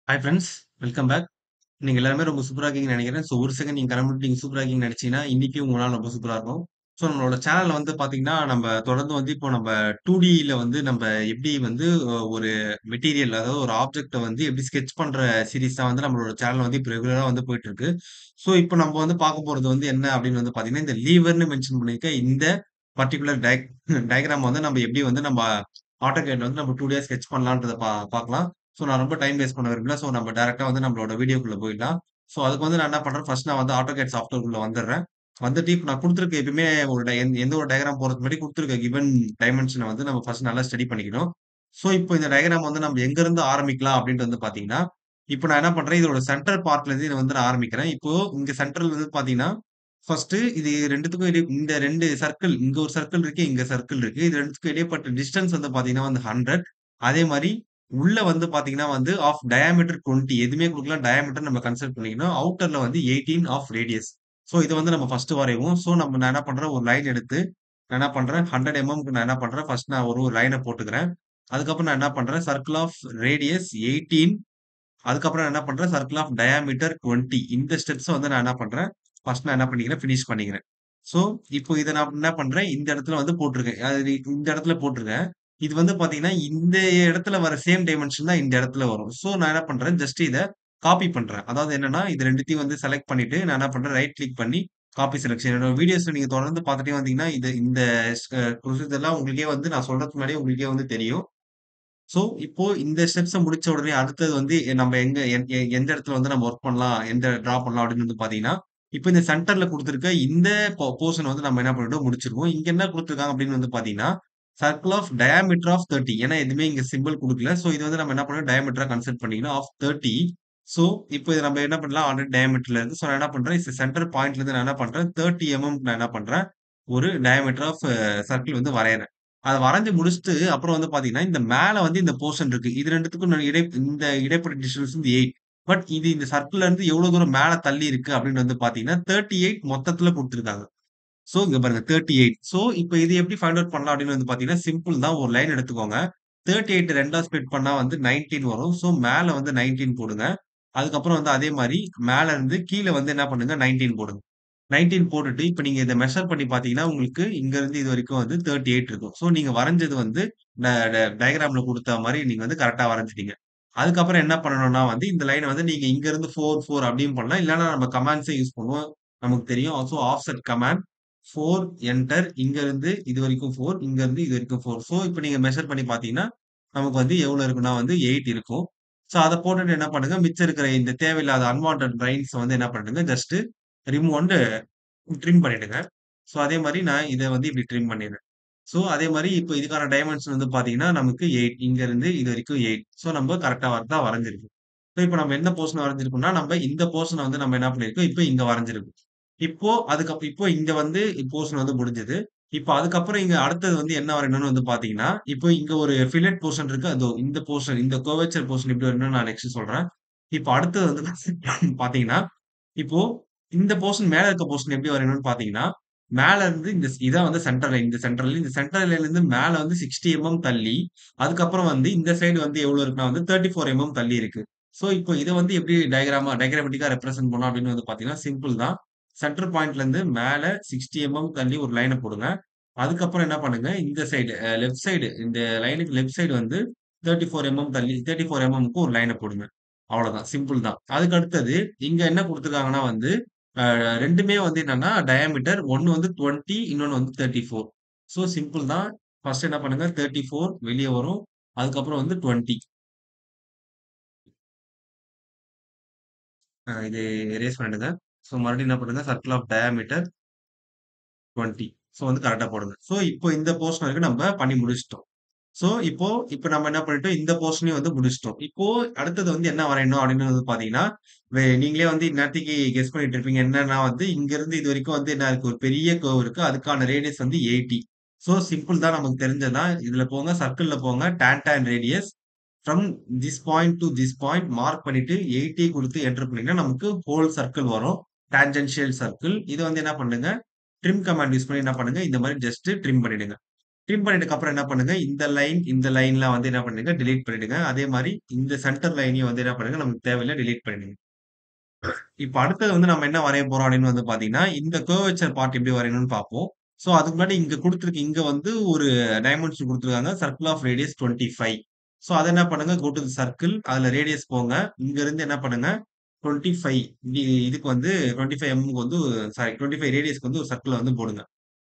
Hi friends, welcome back. நீங்க எல்லாருமே ரொம்ப சூப்பரா இருக்கீங்கன்னு நெனைக்கிறேன். ஸோ, ஒரு செகண்ட் நீங்க கண்ண மூடிட்டு நீங்க சூப்பரா இருக்கீங்கன்னு நெனச்சீங்கன்னா, இன்னைக்கு உங்க நாள் ரொம்ப சூப்பரா இருக்கும். ஸோ, நம்மளோட சேனல்ல வந்து பாத்தீங்கன்னா, நம்ப தொடர்ந்து வந்து இப்போ நம்ப 2Dல வந்து நம்ப எப்படி வந்து ஒரு மெட்டீரியல் அதாவது ஒரு ஆப்ஜெக்ட்ட வந்து எப்படி ஸ்கெட்ச் பண்ற சீரிஸ் தான் வந்து நம்மளோட சேனல் வந்து இப்ப ரெகுலரா வந்து போயிட்டுருக்கு. ஸோ, இப்ப நம்ம வந்து பாக்க போறது வந்து என்ன அப்படின்னு வந்து பாத்தீங்கன்னா, இந்த லீவர்ன்னு மென்ஷன் பண்ணியிருக்க இந்த பர்ட்டிகுலர் டயகிராம் வந்து நம்ம எப்படி வந்து நம்ம AutoCADல வந்து நம்ம 2Dயா ஸ்கெட்ச் பண்ணலான்றத பாக்கலாம். ஸோ நான் ரொம்ப டைம் வேஸ்ட் பண்ண விரும்பல. ஸோ நம்ம டைரக்ட்டா வந்து நம்மளோட வீடியோக்குள்ள போயிடலாம். ஸோ அதுக்கு வந்து நான் என்ன பண்றேன், ஃபர்ஸ்ட் நான் வந்து AutoCAD சாஃப்ட்வேர்க்குள்ள வந்துடுறேன். வந்துட்டு இப்ப நான் குடுத்துருக்க எப்பயுமே ஒரு எந்த ஒரு டயகிராம் போடுறதுக்கு முன்னாடி குடுத்துருக்க கிவன் டைமென்ஷன வந்து நம்ம ஃபர்ஸ்ட் நல்லா ஸ்டடி பண்ணிக்கணும். ஸோ இப்போ இந்த டயகிராம் வந்து நம்ம எங்கருந்து ஆரம்பிக்கலாம் அப்படின்ட்டு வந்து பார்த்தீங்கன்னா, இப்ப நான் என்ன பண்றேன், இதோட சென்டர் பார்ட்லருந்து இத வந்து நான் ஆரம்பிக்கிறேன். இப்போ இங்க சென்ட்ரல் வந்து பார்த்தீங்கன்னா, ஃபர்ஸ்ட் இது 2த்துக்கும் இந்த 2 சர்க்கிள் இங்க ஒரு சர்க்கிள் இருக்கு, இங்க சர்க்கிள் இருக்கு. இது 2த்துக்கும் இடைப்பட்ட டிஸ்டன்ஸ் வந்து பார்த்தீங்கன்னா வந்து 100. அதே மாரி உள்ள வந்து பாத்தீங்கன்னா வந்து ஆஃப் டயாமீட்டர் 20 எதுவுமே குடுக்கல. டயாமீட்டர் நம்ம கன்சிடர் பண்ணிக்கணும். அவுட்டர்ல வந்து 18 ஆஃப் ரேடியஸ். ஸோ இத வந்து நம்ம ஃபர்ஸ்ட் வரைவோம். ஸோ நான் என்ன பண்றேன், ஒரு லைன் எடுத்து நான் என்ன பண்றேன் 100 எம்எம்க்கு நான் என்ன பண்றேன், ஃபர்ஸ்ட் நான் ஒரு லைன போட்டுக்கிறேன். அதுக்கப்புறம் நான் என்ன பண்றேன், சர்க்கிள் ஆஃப் ரேடியஸ் 18. அதுக்கப்புறம் நான் என்ன பண்றேன், சர்க்கிள் ஆஃப் டயாமீட்டர் 20. இந்த ஸ்டெப்ஸ வந்து நான் என்ன பண்றேன், ஃபர்ஸ்ட் நான் என்ன பண்ணிக்கிறேன், பினிஷ் பண்ணிக்கிறேன். ஸோ, இப்போ இத நான் என்ன பண்றேன், இந்த இடத்துல வந்து போட்டுருக்கேன். அது இந்த இடத்துல போட்டுருக்கேன். இது வந்து பார்த்தீங்கன்னா, இந்த இடத்துல வர சேம் டைமென்ஷன் தான் இந்த இடத்துல வரும். ஸோ, நான் என்ன பண்றேன், ஜஸ்ட் இத காப்பி பண்றேன். அதாவது என்னன்னா, இது 2த்தையும் வந்து செலக்ட் பண்ணிட்டு, நான் என்ன பண்றேன், ரைட் கிளிக் பண்ணி காப்பி செலக்ஷன். என்னோட வீடியோஸ்ல நீங்க தொடர்ந்து பார்த்துட்டே வந்தீங்கன்னா, இந்த ப்ரொசீஜர்லாம் உங்களுக்கே வந்து நான் சொல்றதுக்கு முன்னாடியே உங்களுக்கே வந்து தெரியும். ஸோ, இப்போ இந்த ஸ்டெப்ஸ முடிச்ச உடனே அடுத்தது வந்து நம்ம எங்க எந்த இடத்துல வந்து நம்ம வொர்க் பண்ணலாம், எந்த டிரா பண்ணலாம் அப்படின்னு வந்து பார்த்தீங்கன்னா, இப்ப இந்த சென்டர்ல குடுத்திருக்க இந்த போர்ஷன் வந்து நம்ம என்ன பண்ணிட்டோம் முடிச்சிருக்கோம். இங்க என்ன குடுத்துருக்காங்க அப்படின்னு வந்து பார்த்தீங்கன்னா, சர்க்கிள் ஆஃப் டயாமீட்டர் ஆஃப் 30. ஏன்னா எதுவுமே இங்க சிம்பல் குடுக்கல. ஸோ, இது வந்து நம்ம என்ன பண்ணணும் டயாமீட்டரா கன்சிடர் பண்ணிக்கணும் ஆஃப் 30. ஸோ, இப்போ இத நம்ம என்ன பண்ணலாம் ஆல்ரெடி டயாமீட்டர்ல இருக்கு. ஸோ, நான் என்ன பண்றேன் சென்டர் பாயிண்ட்ல இருந்து நான் என்ன பண்றேன் 30 நான் என்ன பண்றேன், ஒரு டயாமீட்டர் ஆஃப் சர்க்கிள் வந்து வரையறேன். அத வரைஞ்சு முடிச்சுட்டு, அப்புறம் வந்து பார்த்தீங்கன்னா, இந்த மேல வந்து இந்த போர்ஷன் இருக்கு. இது 2த்துக்கும் இந்த இடைப்பட்ட டிஸ்டன்ஸ் வந்து 8. பட் இது இந்த சர்க்கிள்ல இருந்து எவ்வளோ தூரம் மேல தள்ளி இருக்கு அப்படின்னு வந்து பார்த்தீங்கன்னா, 38 மொத்தத்துல குடுத்துருக்காங்க. ஸோ இங்க பாருங்க 38. ஸோ இப்ப இது எப்படி ஃபைண்ட் அவுட் பண்ணலாம் அப்படின்னு வந்து பார்த்தீங்கன்னா, சிம்பிள் தான். ஒரு லைன் எடுத்துக்கோங்க. 38 2ஆ ஸ்ப்ளிட் பண்ணா வந்து 19 வரும். ஸோ மேல வந்து 19 போடுங்க. அதுக்கப்புறம் வந்து அதே மாரி மேல இருந்து கீழ வந்து என்ன பண்ணுங்க 19 போடுங்க. 19 போட்டுட்டு, இப்ப நீங்க இத மெஷர் பண்ணி பார்த்தீங்கன்னா, உங்களுக்கு இங்க இருந்து இதுவரைக்கும் வந்து 38 இருக்கும். ஸோ நீங்க வரைஞ்சது வந்து ட ட டயகிராம்ல குடுத்த மாரி நீங்க வந்து கரெக்ட்டா வரைஞ்சுட்டீங்க. அதுக்கப்புறம் என்ன பண்ணணும்னா வந்து, இந்த லைன வந்து நீங்க இங்க இருந்து 4, 4 அப்படியும் பண்ணலாம். இல்லன்னா நம்ம கமாண்ட்ஸே யூஸ் பண்ணுவோம். நமக்கு தெரியும். ஸோ ஆஃப்செட் கமாண்ட் 4 என்டர் இங்க இருந்து இதுவரைக்கும் 4, இங்க இருந்து இதுவரைக்கும் 4. ஸோ இப்ப நீங்க மெஷர் பண்ணி பார்த்தீங்கன்னா, நமக்கு வந்து எவ்வளோ இருக்குன்னா வந்து 8 இருக்கும். ஸோ அத போட்டுட்டு என்ன பண்ணுங்க, மிச்சம் இருக்கிற இந்த தேவையில்லாத அன்வான்டட் லைன்ஸ வந்து என்ன பண்ணுங்க, ஜஸ்ட் ரிமூவ் அண்ட் ட்ரிம் பண்ணிடுங்க. ஸோ அதே மாரி நான் இத வந்து இப்டி ட்ரிம் பண்ணிடுறேன். ஸோ அதே மாரி இப்ப இதுக்கான டைமென்ஷன் வந்து பார்த்தீங்கன்னா, நமக்கு 8 இங்கருந்து இது வரைக்கும் 8. ஸோ நம்ம கரெக்ட்டா தான் வரைஞ்சிருக்கு. ஸோ இப்ப நம்ம என்ன போர்ஷன் வரைஞ்சிருக்கோம்னா, நம்ம இந்த போர்ஷன வந்து நம்ம என்ன பண்ணியிருக்கோம், இப்ப இங்க வரைஞ்சிருக்கோம். இப்போ இங்க வந்து போர்ஷன் வந்து முடிஞ்சது. இப்ப அதுக்கப்புறம் இங்க அடுத்தது வந்து என்ன வரையணும்னு வந்து பார்த்தீங்கன்னா, இப்போ இங்க ஒரு ஃபில்லட் போர்ஷன் இருக்கு. அதோ இந்த போர்ஷன் இந்த கர்வேச்சர் போர்ஷன் எப்டி வரணும்னு நான் நெக்ஸ்ட் சொல்றேன். இப்ப அடுத்தது வந்து பார்த்தீங்கன்னா, இப்போ இந்த போர்ஷன் மேல இருக்க போர்ஷன் எப்படி வரையணும்னு பார்த்தீங்கன்னா, மேல இருந்து இதான் வந்து சென்டர் லைன். இந்த சென்டர் லைன்லருந்து மேல வந்து 60 தள்ளி, அதுக்கப்புறம் வந்து இந்த சைடு வந்து எவ்வளோ இருக்குன்னா வந்து 34 தள்ளி இருக்கு. ஸோ, இப்போ இத வந்து எப்படி டயகிராமேட்டிக்கா ரெப்ரசன்ட் பண்ணலாம் அப்படின்னு வந்து பார்த்தீங்கன்னா, சிம்பிள் தான். சென்டர் பாயிண்ட்லருந்து மேல 60 தள்ளி ஒரு லைன போடுங்க. அதுக்கப்புறம் என்ன பண்ணுங்க, இந்த சைடு லெஃப்ட் சைடு இந்த லைனுக்கு லெஃப்ட் சைடு வந்து 34 தள்ளி 34 க்கு ஒரு லைன போடுங்க. அவ்வளோதான். சிம்பிள் தான். அதுக்கு அடுத்தது இங்க என்ன குடுத்துருக்காங்கன்னா வந்து, அ 2மே வந்து என்னன்னா டயாமீட்டர். ஒண்ணு வந்து 20 இன்னொன்னு வந்து 34. ஸோ சிம்பிள் தான். ஃபர்ஸ்ட் என்ன பண்ணுங்க 34 வெளிய வரும். அதுக்கப்புறம் வந்து 20. இது எரேஸ் பண்ணிடுங்க. ஸோ மறுபடியும் என்ன பண்ணுங்க, சர்க்கிள் ஆஃப் டயாமீட்டர் 20. ஸோ வந்து கரெக்ட்டா போடுங்க. ஸோ இப்போ இந்த போர்ஷன் வரைக்கும் நம்ம பண்ணி முடிச்சுட்டோம். ஸோ இப்போ நம்ம என்ன பண்ணிட்டோம், இந்த போர்ஷனையும் வந்து முடிச்சுட்டோம். இப்போ அடுத்தது வந்து என்ன வரையணும் அப்படின்னு வந்து பார்த்தீங்கன்னா, நீங்களே வந்து இந்நேரத்துக்கு கெஸ் பண்ணிட்டு இருப்பீங்க. என்னன்னா வந்து இங்கருந்து இதுவரைக்கும் வந்து என்ன இருக்கு, ஒரு பெரிய கர்வ் இருக்கு. அதுக்கான ரேடியஸ் வந்து 80. ஸோ சிம்பிள் தான் நமக்கு தெரிஞ்சது தான். இதுல போங்க, சர்க்கிள்ல போங்க. Tan radius from this point to this point mark பண்ணிட்டு 80 குடுத்து என்டர் பண்ணீங்கன்னா, நமக்கு ஹோல் சர்க்கிள் வரும். Tangential circle. இத வந்து என்ன பண்ணுங்க, ட்ரிம் கமாண்ட் யூஸ் பண்ணி என்ன பண்ணுங்க, இந்த மாரி ஜஸ்ட் ட்ரிம் பண்ணிடுங்க. ட்ரிம் பண்ணிட்டதுக்கு அப்புறம் என்ன பண்ணுங்க, இந்த லைன்லாம் வந்து என்ன பண்ணுங்க, டெலீட் பண்ணிடுங்க. அதே மாரி இந்த சென்டர் லைனையும் வந்து என்ன பண்ணுங்க, நமக்கு தேவையில்ல டெலீட் பண்ணிடுங்க. இப்ப அடுத்தது வந்து நம்ம என்ன வரைய போறோம் அப்படின்னு வந்து பார்த்தீங்கன்னா, இந்த கர்வேச்சர் பார்ட் எப்படி வரையணும்னு பார்ப்போம். ஸோ அதுக்கு முன்னாடி இங்க வந்து ஒரு டைமென்ஷன் குடுத்துருக்காங்க. Circle of radius 25. ஸோ அத என்ன பண்ணுங்க, கோ டூ தி சர்க்கிள். அதுல ரேடியஸ் போங்க. இங்க இருந்து என்ன பண்ணுங்க, 25 இதுக்கு வந்து 25 எம்க்கு வந்து சாரி 25 ரேடியஸ்க்கு வந்து ஒரு சர்க்கிள் வந்து போடுங்க.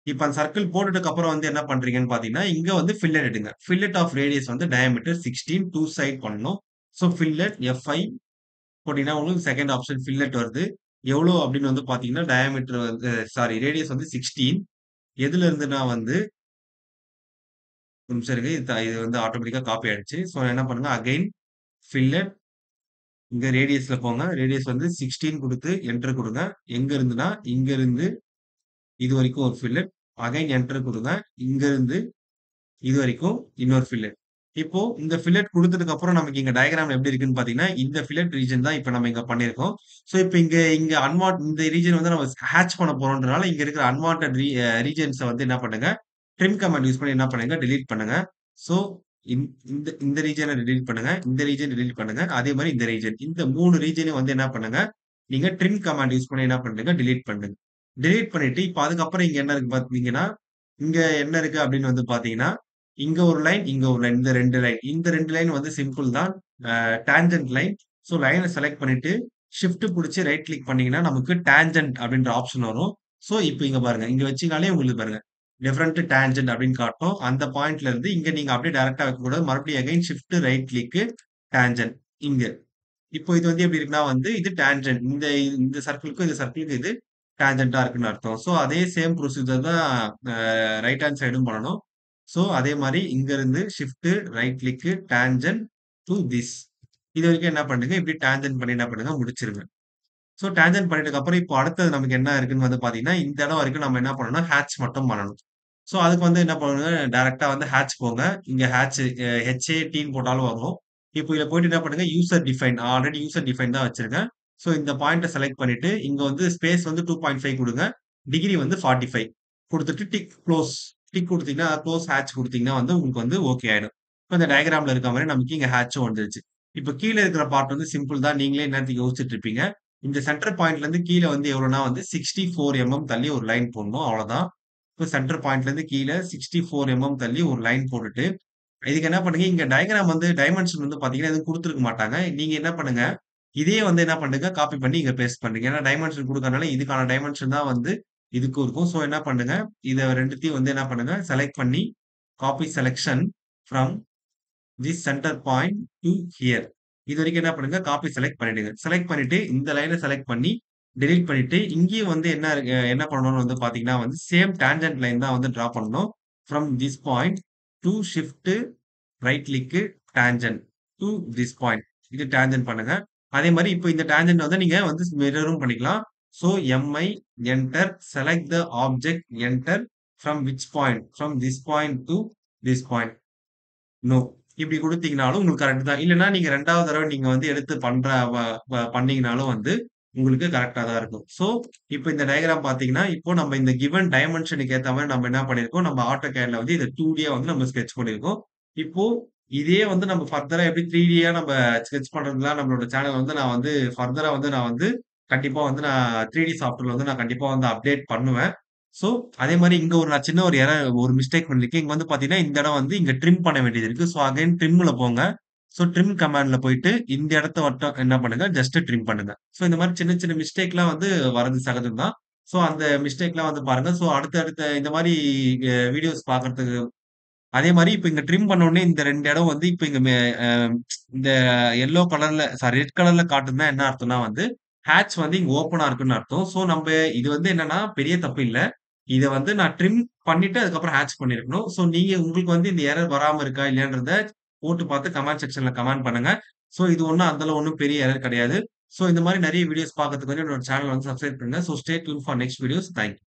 இப்ப அந்த சர்க்கிள் போட்டுட்டதுக்கு அப்புறம் வந்து என்ன பண்றீங்கன்னு பார்த்தீங்கன்னா, இங்க வந்து ஃபில்லட் எடுங்க. ஃபில்லட் ஆஃப் ரேடியஸ் வந்து டயாமீட்டர் 16 டூ சைட் பண்ணணும். ஸோ ஃபில்லட் எஃப்ஐ போட்டீங்கன்னா, உங்களுக்கு செகண்ட் ஆப்ஷன் ஃபில்லட் வருது. எவ்வளோ அப்படின்னு வந்து பார்த்தீங்கன்னா, டயாமீட்டர் வந்து சாரி ரேடியஸ் வந்து 16. எதுல இருந்துன்னா வந்து ஒரு நிமிஷம் இருங்க. இது வந்து ஆட்டோமேட்டிக்கா காப்பி ஆயிடுச்சு. ஸோ என்ன பண்ணுங்க, அகைன் ஃபில்லட் இங்க ரேடியஸ்ல போங்க. ரேடியஸ் வந்து 16 குடுத்து என்டர் குடுங்க. எங்க இருந்துன்னா, இங்க இருந்து இதுவரைக்கும் ஒரு ஃபில்லட். அகைன் என்டர் குடுங்க. இங்க இருந்து இதுவரைக்கும் இன்னொரு ஃபில்லட். இப்போ இந்த ஃபில்லட் குடுத்ததுக்கு அப்புறம் நமக்கு இங்க டயகிராம்ல எப்படி இருக்குன்னு பார்த்தீங்கன்னா, இந்த ஃபில்லட் ரீஜன் தான் இப்ப நம்ம இங்க பண்ணியிருக்கோம். ஸோ இப்ப இங்க இங்க இந்த ரீஜன் வந்து நம்ம ஹேட்ச் பண்ண போறோம்ன்றனால, இங்க இருக்கிற அன்வான்டட் ரீஜியன்ஸ வந்து என்ன பண்ணுங்க, ட்ரிம் கமாண்ட் யூஸ் பண்ணி என்ன பண்ணுங்க, டெலீட் பண்ணுங்க. ஸோ இந்த இந்த ரீஜியன டெலீட் பண்ணுங்க. இந்த ரீஜியன் டெலீட் பண்ணுங்க. அதே மாரி இந்த ரீஜியன். இந்த 3 ரீஜியனையும் வந்து என்ன பண்ணுங்க, நீங்க ட்ரிம் கமாண்ட் யூஸ் பண்ணி என்ன பண்றீங்க, டெலீட் பண்ணுங்க. டெலீட் பண்ணிட்டு, இப்ப அதுக்கப்புறம் இங்க என்ன இருக்கு பார்த்தீங்கன்னா, இங்க என்ன இருக்கு அப்படின்னு வந்து பார்த்தீங்கன்னா, இங்க ஒரு லைன், இங்க ஒரு லைன். இந்த 2 லைன். இந்த 2 லைன் வந்து சிம்பிள் தான். Tangent line. ஸோ லைன செலக்ட் பண்ணிட்டு, ஷிஃப்ட் புடிச்சு ரைட் கிளிக் பண்ணீங்கன்னா, நமக்கு டான்ஜென்ட் அப்படின்ற ஆப்ஷன் வரும். ஸோ இப்ப இங்க பாருங்க. இங்க வச்சீங்கனாலே உங்களுக்கு பாருங்க. டிஃபரண்ட் டான்ஜென்ட் அப்படின்னு காட்டும். அந்த பாயிண்ட்ல இருந்து இங்க நீங்க அப்படியே டைரக்ட்டா வைக்கக்கூடாது. மறுபடியும் again shift right click tangent இங்க. இப்போ இது வந்து எப்படி இருக்குன்னா வந்து, இது டான்ஜென்ட். இந்த சர்க்கிள்க்கும், இந்த சர்க்கிள்க்கும் இது டான்ஜென்ட்டா இருக்குன்னு அர்த்தம். ஸோ அதே சேம் ப்ரொசீஜர் தான் அ ரைட் ஹேண்ட் சைடும் பண்ணணும். ஸோ அதே மாரி இங்க இருந்து shift right click tangent to this. இதுவரைக்கும் என்ன பண்ணுங்க, இப்படி டான்ஜென்ட் பண்ணி என்ன பண்ணுங்க, முடிச்சிருங்க. ஸோ டான்ஜென்ட் பண்ணிட்டதுக்கு அப்புறம் இப்போ அடுத்தது நமக்கு என்ன இருக்குன்னு வந்து பார்த்தீங்கன்னா, இந்த இடம் வரைக்கும் நம்ம என்ன பண்ணணும்னா, ஹேட்ச் மட்டும் பண்ணணும். ஸோ அதுக்கு வந்து என்ன பண்ணணுங்க, டைரக்ட்டா வந்து ஹேட்ச் போங்க. இங்க ஹேட்ச் ஹெச்ஏடின்னு போட்டாலும் வரும். இப்போ இதுல போயிட்டு என்ன பண்ணுங்க, user define already user define தான் வச்சிருக்கேன். ஸோ இந்த பாயிண்ட்ட செலக்ட் பண்ணிட்டு, இங்க வந்து ஸ்பேஸ் வந்து 2.5 குடுங்க. டிகிரி வந்து 45 குடுத்துட்டு டிக் குளோஸ். டிக் குடுத்தீங்கன்னா, குளோஸ் ஹேட்ச் குடுத்தீங்கன்னா வந்து உங்களுக்கு வந்து ஓகே ஆயிடும். இப்ப இந்த டயகிராம்ல இருக்க மாரி நமக்கு இங்க ஹேட்சும் வந்துருச்சு. இப்ப கீழ இருக்கிற பார்ட் வந்து சிம்பிள் தான். நீங்களே இந்நேரத்துக்கு யோசிச்சுட்டு இருப்பீங்க. இந்த சென்டர் பாயிண்ட்ல இருந்து கீழ வந்து எவ்வளோனா வந்து 64 தள்ளி ஒரு லைன் போடணும். அவ்வளோதான். இப்ப சென்டர் பாயிண்ட்ல இருந்து கீழ 64 தள்ளி ஒரு லைன் போட்டுட்டு, இதுக்கு என்ன பண்ணுங்க, இங்க டயகிராம் வந்து டைமென்ஷன் வந்து பார்த்தீங்கன்னா, எதுவும் குடுத்துருக்க மாட்டாங்க. நீங்க என்ன பண்ணுங்க, இதையே வந்து என்ன பண்ணுங்க, காப்பி பண்ணி இங்க பேஸ்ட் பண்றீங்க. ஏன்னா டைமென்ஷன் குடுக்கறனால இதுக்கான டைமென்ஷன் தான் வந்து இதுக்கும் இருக்கும். ஸோ என்ன பண்ணுங்க, இத 2த்தையும் வந்து என்ன பண்ணுங்க, செலக்ட் பண்ணி copy selection from this center point to here. இதுவரைக்கும் என்ன பண்ணுங்க, காப்பி செலக்ட் பண்ணிடுங்க. செலக்ட் பண்ணிட்டு இந்த லைன செலக்ட் பண்ணி டெலீட் பண்ணிட்டு, இங்கேயும் வந்து என்ன பண்ணணும்னு வந்து பார்த்தீங்கன்னா வந்து, சேம் டான்ஜென்ட் லைன் தான் வந்து டிரா பண்ணணும். From this point to shift right click tangent to this point. இது டான்ஜென்ட் பண்ணுங்க. அதே மாரி இப்ப இந்த டான்ஜென்ட் வந்து நீங்க வந்து மிரரும் பண்ணிக்கலாம். So MI enter select the object enter from which point? From this point to this point. No. இப்படி குடுத்தீங்கனாலும் உங்களுக்கு கரெக்ட் தான். இல்லன்னா நீங்க 2வது தடவ நீங்க வந்து எடுத்து பண்ற வ வ பண்ணீங்கனாலும் வந்து உங்களுக்கு கரெக்ட்டா தான் இருக்கும். ஸோ, இப்ப இந்த டயகிராம் பார்த்தீங்கன்னா, இப்போ நம்ம இந்த கிவன் டைமென்ஷனுக்கு ஏத்த மாரி நம்ம என்ன பண்ணியிருக்கோம், நம்ம AutoCADல வந்து இத 2Dயா வந்து நம்ம ஸ்கெட்ச் பண்ணியிருக்கோம். இப்போ இதே வந்து நம்ம ஃபர்தரா எப்படி 3Dயா நம்ம ஸ்கெட்ச் பண்றதுலாம் நம்மளோட சேனல் வந்து நான் வந்து ஃபர்தரா வந்து நான் வந்து கண்டிப்பா வந்து நான் 3டி சாஃப்ட்வேர்ல வந்து நான் கண்டிப்பா வந்து அப்டேட் பண்ணுவேன். ஸோ, அதே மாரி இங்க நான் சின்ன ஒரு மிஸ்டேக் பண்ணியிருக்கேன். இங்க வந்து பார்த்தீங்கன்னா, இந்த இடம் வந்து இங்க ட்ரிம் பண்ண வேண்டியது இருக்கு. ஸோ, அகைன் ட்ரிம்ல போங்க. ஸோ, ட்ரிம் கமாண்ட்ல போயிட்டு இந்த இடத்த மட்டும் என்ன பண்ணுங்க, ஜஸ்ட் ட்ரிம் பண்ணுங்க. ஸோ, இந்த மாரி சின்ன சின்ன மிஸ்டேக்லாம் வந்து வரது சகஜம் தான். ஸோ, அந்த மிஸ்டேக்லாம் வந்து பாருங்க. ஸோ, அடுத்த இந்த மாரி வீடியோஸ் பார்க்கறதுக்கு அதே மாரி இப்ப இங்க ட்ரிம் பண்ண உடனே இந்த 2 இடம் வந்து இப்ப இங்க அ இந்த எல்லோ கலர்ல ரெட் கலர்ல காட்டுதுன்னா என்ன அர்த்தம்னா வந்து, ஹேட்ச் வந்து இங்க ஓப்பனா இருக்குன்னு அர்த்தம். ஸோ நம்ப இது வந்து என்னன்னா பெரிய தப்பு இல்ல. இத வந்து நான் ட்ரிம் பண்ணிட்டு அதுக்கப்புறம் ஹேட்ச் பண்ணியிருக்கணும். ஸோ நீங்க உங்களுக்கு வந்து இந்த எரர் வராம இருக்கா இல்லையான்றத போட்டு பார்த்து கமெண்ட் செக்ஷன்ல கமெண்ட் பண்ணுங்க. ஸோ இது ஒண்ணும் அந்த அளவு ஒண்ணும் பெரிய எரர் கிடையாது. ஸோ இந்த மாரி நெறைய வீடியோஸ் பார்க்கறதுக்கு வந்து என்னோட சேனல் வந்து சப்ஸ்கிரைப் பண்ணுங்க. So stay tune for next videos. Thank you.